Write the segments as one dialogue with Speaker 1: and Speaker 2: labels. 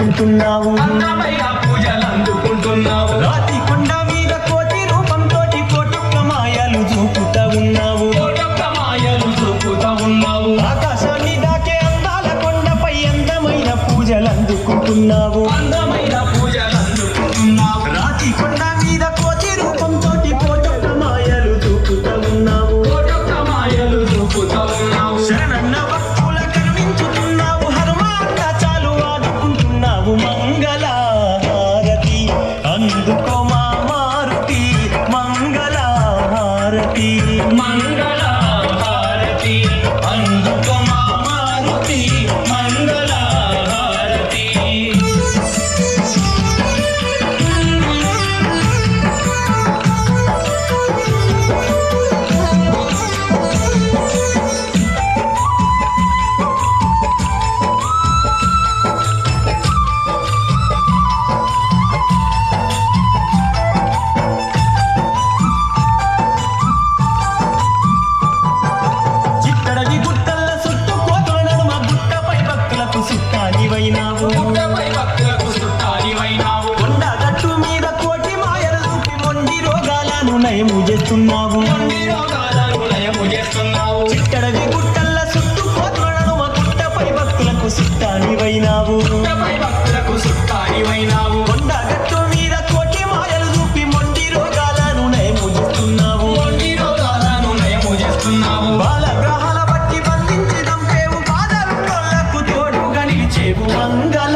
Speaker 1: అందుకుంటున్నావు
Speaker 2: అందమైన పూజలు అందుకుంటున్నావు
Speaker 1: రాతి కొండ మీద కోటి రూపంతోటి కోటొక్క మాయలు చూపుతా ఉన్నావు ఆకాశాన్ని దాకే అందాల కొండపై అందమైన పూజలు అందుకుంటున్నావు రాతి కొండ మీద కోటి రూపంతోటి కోటొక్క మాయలు చూపుతా ఉన్నావు శరణన్న భక్తుల కరుణించుతున్నావు హనుమాన్ చాలు ఆదుకుంటున్నావు మంగళ హారతి అందుకో మా మారుతి మంగళ హారతి అందుకో మా మారుతి మంగళ హారతి చిట్టడవి గుట్టల్ల చుట్టూ కోతుల నడుమ గుట్టపై భక్తులకు సుట్టానివైనావు కొండ గట్టు మీద కోటి మాయలు చూపి మొండి రోగాలను నయము చేస్తున్నావు చిట్టడవి గుట్టల్ల చుట్టూ కోతుల నడుమ గుట్టపై భక్తులకు సుట్టానివైనావు కొండ గట్టు మీద కోటి మాయలు చూపి మొండి రోగాలను నయము చేస్తున్నావు బాలగ్రహాల బట్టి బంధించి దంపేవు బాధలకు తోడుగా నిలిచేవు మంగళ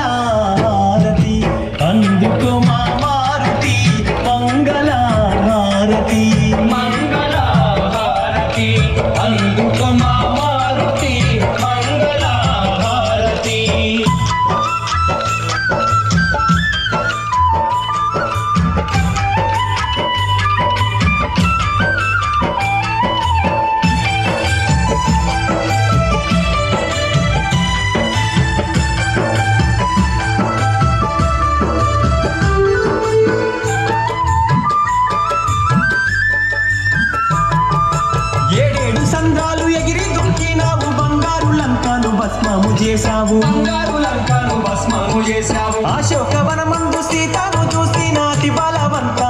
Speaker 1: హారతి అందుకో మా మారుతి మంగళ హారతి అందుకో మా మారుతి మంగళ హారతి ఏడేడు సంఘాలు ఎగిరి దుంకినావు బంగారు లంకాను భస్మము చేశావు అశోకవనమందు సీతను చూసి నాటి బలవంత